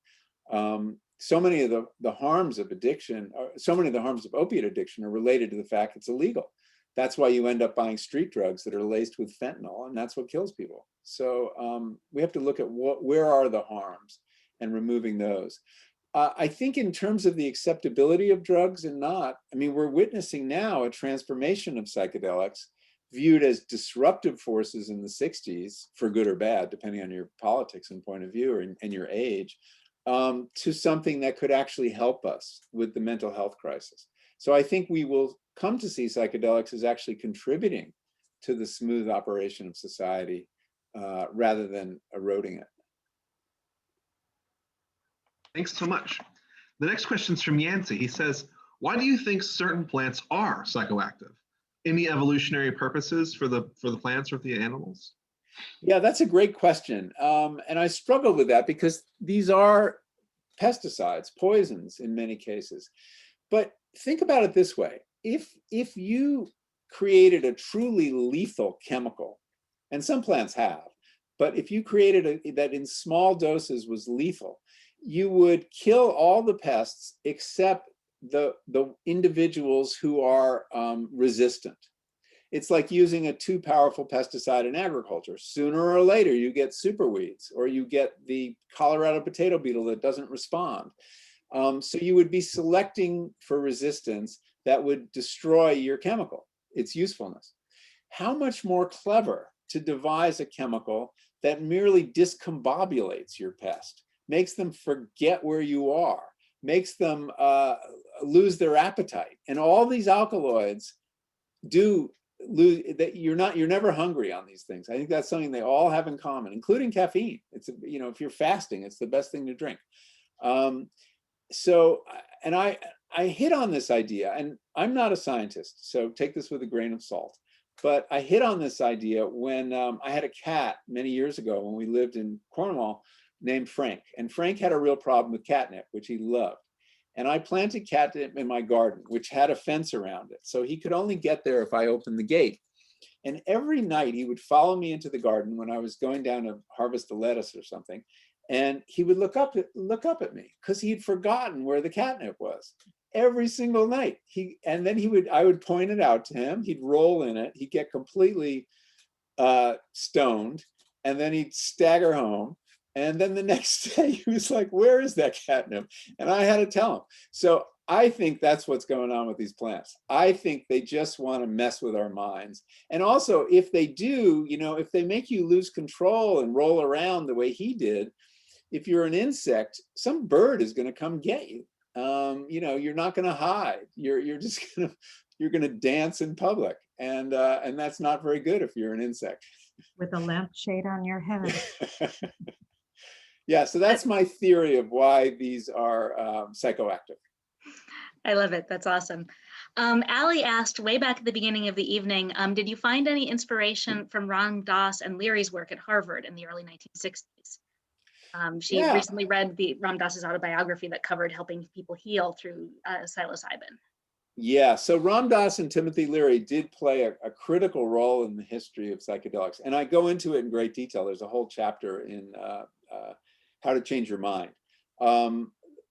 So many of the harms of addiction, so many of the harms of opiate addiction are related to the fact it's illegal. That's why you end up buying street drugs that are laced with fentanyl, and that's what kills people. So we have to look at where are the harms and removing those. I think in terms of the acceptability of drugs and not, we're witnessing now a transformation of psychedelics viewed as disruptive forces in the 60s, for good or bad, depending on your politics and point of view and your age, to something that could actually help us with the mental health crisis. So I think we will come to see psychedelics as actually contributing to the smooth operation of society rather than eroding it. Thanks so much. The next question is from Yancey. He says, why do you think certain plants are psychoactive? Any evolutionary purposes for the plants or the animals? Yeah, that's a great question. And I struggle with that because these are pesticides, poisons in many cases. But think about it this way. If you created a truly lethal chemical, and some plants have, but if you created that in small doses was lethal, you would kill all the pests except the individuals who are resistant. It's like using a too powerful pesticide in agriculture. Sooner or later, you get superweeds, or you get the Colorado potato beetle that doesn't respond. So you would be selecting for resistance that would destroy your chemical, its usefulness. How much more clever to devise a chemical that merely discombobulates your pest, makes them forget where you are, makes them lose their appetite. And all these alkaloids do lose that. You're never hungry on these things. I think that's something they all have in common, including caffeine. It's, if you're fasting, it's the best thing to drink. So, and I hit on this idea, and I'm not a scientist, so take this with a grain of salt, but I hit on this idea when I had a cat many years ago when we lived in Cornwall named Frank. And Frank had a real problem with catnip, which he loved. And I planted catnip in my garden, which had a fence around it. So he could only get there if I opened the gate. And every night he would follow me into the garden when I was going down to harvest the lettuce or something. And he would look up at me because he'd forgotten where the catnip was. Every single night. And then I would point it out to him. He'd roll in it. He'd get completely stoned, and then he'd stagger home. And then the next day he was like, where is that catnip? And I had to tell him. So I think that's what's going on with these plants. I think they just want to mess with our minds. And also, if they do, if they make you lose control and roll around the way he did, if you're an insect, some bird is going to come get you. You're not going to hide. You're just you're going to dance in public, and that's not very good if you're an insect. With a lampshade on your head. Yeah, so that's my theory of why these are psychoactive. I love it. That's awesome. Allie asked way back at the beginning of the evening, did you find any inspiration from Ram Dass and Leary's work at Harvard in the early 1960s? She recently read Ram Dass's autobiography that covered helping people heal through psilocybin. Yeah, so Ram Dass and Timothy Leary did play a critical role in the history of psychedelics. And I go into it in great detail. There's a whole chapter in How to Change Your Mind.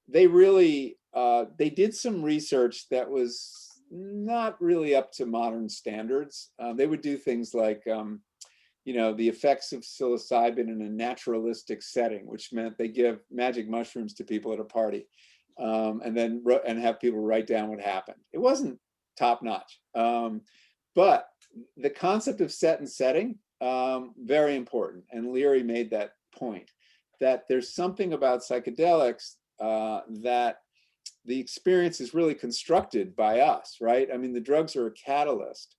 They really, they did some research that was not really up to modern standards. They would do things like, the effects of psilocybin in a naturalistic setting, which meant they give magic mushrooms to people at a party, and have people write down what happened. It wasn't top notch, but the concept of set and setting, very important. And Leary made that point, that there's something about psychedelics that the experience is really constructed by us, right? I mean, the drugs are a catalyst.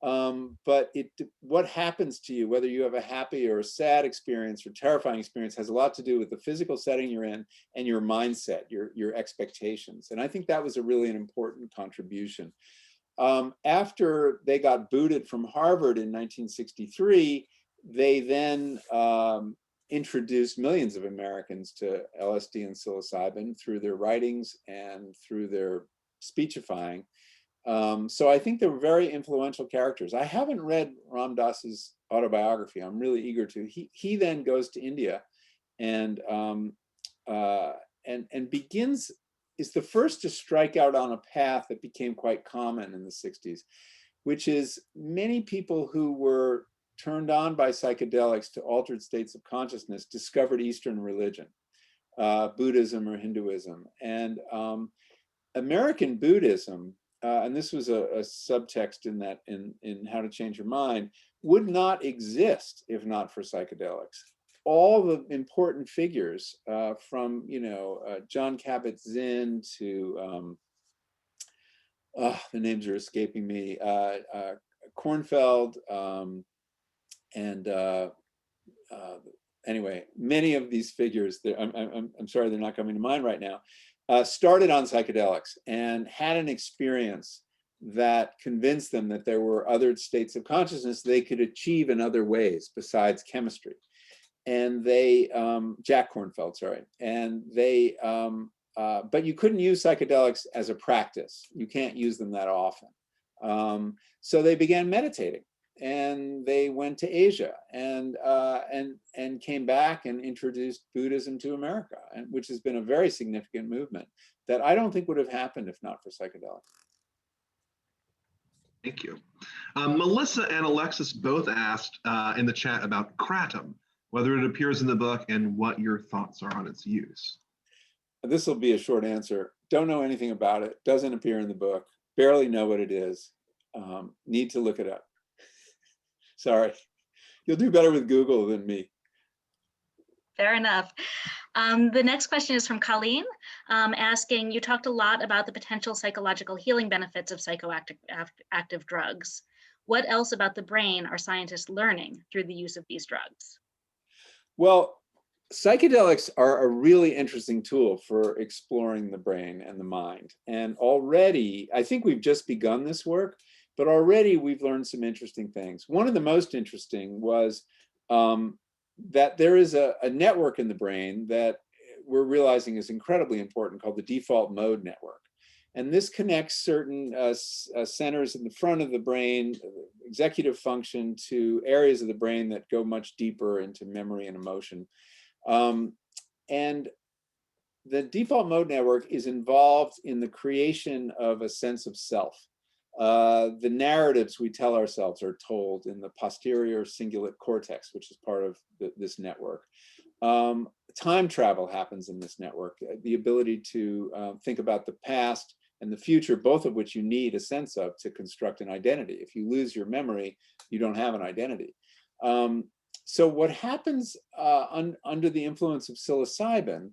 But what happens to you, whether you have a happy or a sad experience or terrifying experience, has a lot to do with the physical setting you're in and your mindset, your expectations. And I think that was an important contribution. After they got booted from Harvard in 1963, they then introduced millions of Americans to LSD and psilocybin through their writings and through their speechifying. So I think they were very influential characters. I haven't read Ram Dass's autobiography. I'm really eager to. He then goes to India and is the first to strike out on a path that became quite common in the 60s, which is many people who were turned on by psychedelics to altered states of consciousness discovered Eastern religion, Buddhism or Hinduism. And American Buddhism, and this was a subtext in that in How to Change Your Mind, would not exist if not for psychedelics. All the important figures from John Kabat-Zinn to the names are escaping me, Kornfeld, and anyway, many of these figures, I'm sorry they're not coming to mind right now, started on psychedelics and had an experience that convinced them that there were other states of consciousness they could achieve in other ways besides chemistry. And they, Jack Kornfeld, sorry, and they, but you couldn't use psychedelics as a practice. You can't use them that often. So they began meditating. And they went to Asia and came back and introduced Buddhism to America, which has been a very significant movement that I don't think would have happened if not for psychedelics. Thank you. Melissa and Alexis both asked in the chat about kratom, whether it appears in the book and what your thoughts are on its use. This will be a short answer. Don't know anything about it. Doesn't appear in the book. Barely know what it is. Need to look it up. Sorry, you'll do better with Google than me. Fair enough. The next question is from Colleen, asking, you talked a lot about the potential psychological healing benefits of psychoactive drugs. What else about the brain are scientists learning through the use of these drugs? Well, psychedelics are a really interesting tool for exploring the brain and the mind. And already, I think we've just begun this work, but already we've learned some interesting things. One of the most interesting was that there is a network in the brain that we're realizing is incredibly important called the default mode network. And this connects certain centers in the front of the brain, executive function, to areas of the brain that go much deeper into memory and emotion. And the default mode network is involved in the creation of a sense of self. The narratives we tell ourselves are told in the posterior cingulate cortex, which is part of this network. Time travel happens in this network, the ability to think about the past and the future, both of which you need a sense of to construct an identity. If you lose your memory, you don't have an identity. So what happens under the influence of psilocybin,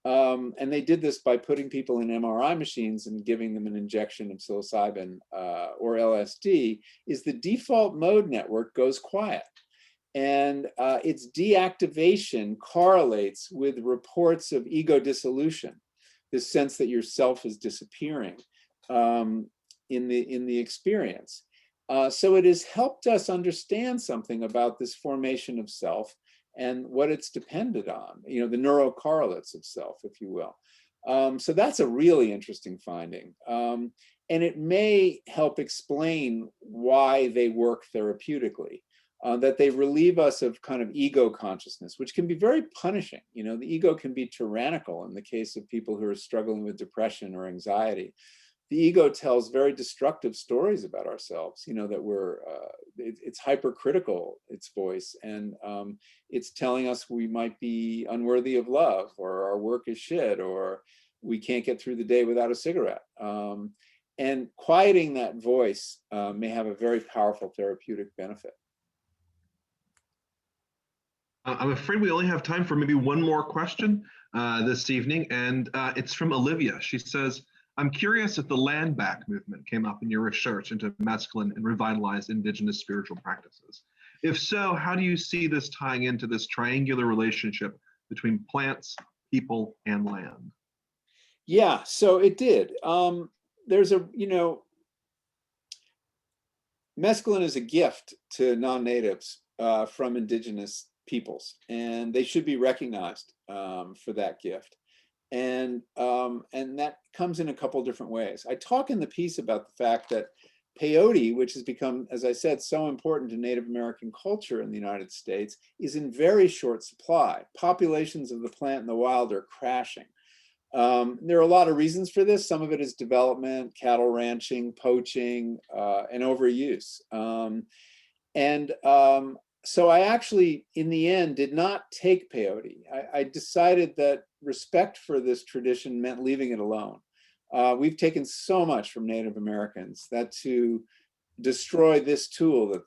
and they did this by putting people in MRI machines and giving them an injection of psilocybin or LSD, is the default mode network goes quiet. And its deactivation correlates with reports of ego dissolution, this sense that your self is disappearing in the experience. So it has helped us understand something about this formation of self and what it's dependent on, the neurocorrelates of self, if you will. So that's a really interesting finding. And it may help explain why they work therapeutically. That they relieve us of kind of ego consciousness, which can be very punishing. The ego can be tyrannical in the case of people who are struggling with depression or anxiety. The ego tells very destructive stories about ourselves, that it's hypercritical, its voice, and it's telling us we might be unworthy of love, or our work is shit, or we can't get through the day without a cigarette. And quieting that voice may have a very powerful therapeutic benefit. I'm afraid we only have time for maybe one more question this evening, and it's from Olivia. She says, I'm curious if the land back movement came up in your research into mescaline and revitalized indigenous spiritual practices. If so, how do you see this tying into this triangular relationship between plants, people, and land? Yeah, so it did. There's mescaline is a gift to non-natives from indigenous peoples, and they should be recognized for that gift. And that comes in a couple different ways. I talk in the piece about the fact that peyote, which has become, as I said, so important to Native American culture in the United States, is in very short supply. Populations of the plant in the wild are crashing. There are a lot of reasons for this. Some of it is development, cattle ranching, poaching, and overuse. So I actually, in the end, did not take peyote. I decided that respect for this tradition meant leaving it alone. We've taken so much from Native Americans that to destroy this tool that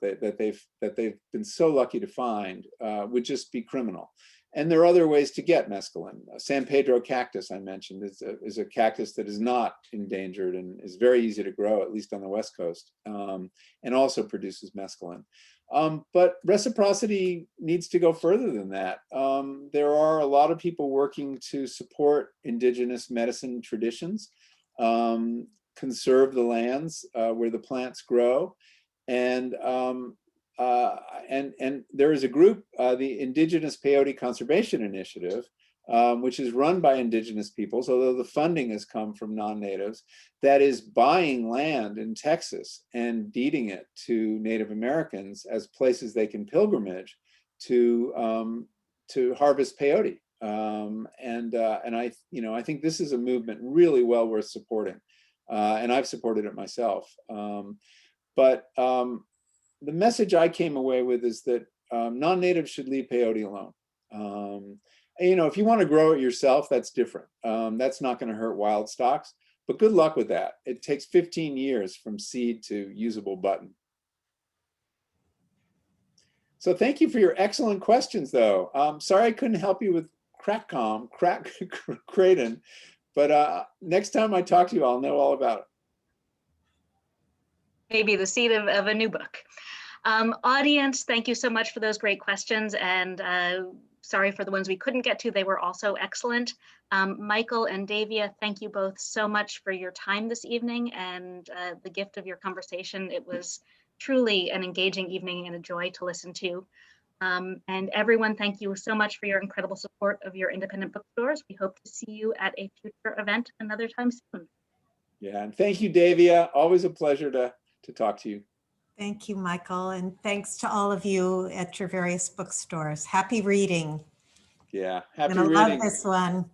they've been so lucky to find would just be criminal. And there are other ways to get mescaline. San Pedro cactus, I mentioned, is a cactus that is not endangered and is very easy to grow, at least on the West Coast, and also produces mescaline. But reciprocity needs to go further than that. There are a lot of people working to support indigenous medicine traditions, conserve the lands where the plants grow, and there is a group, the Indigenous Peyote Conservation Initiative, which is run by indigenous peoples, although the funding has come from non-natives, that is buying land in Texas and deeding it to Native Americans as places they can pilgrimage to harvest peyote. And I think this is a movement really well worth supporting, and I've supported it myself. But the message I came away with is that non-natives should leave peyote alone. If you want to grow it yourself, that's different. That's not going to hurt wild stocks, but good luck with that. It takes 15 years from seed to usable button. So thank you for your excellent questions, though. Sorry I couldn't help you with Creighton, but next time I talk to you, I'll know all about it. Maybe the seed of a new book. Audience, thank you so much for those great questions, and sorry for the ones we couldn't get to. They were also excellent. Michael and Davia, thank you both so much for your time this evening and the gift of your conversation. It was truly an engaging evening and a joy to listen to. And everyone, thank you so much for your incredible support of your independent bookstores. We hope to see you at a future event another time soon. Yeah, and thank you, Davia. Always a pleasure to talk to you. Thank you, Michael. And thanks to all of you at your various bookstores. Happy reading. Yeah, I'm happy gonna reading. love this one.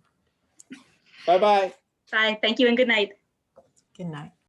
Bye-bye. Bye. Thank you and good night. Good night.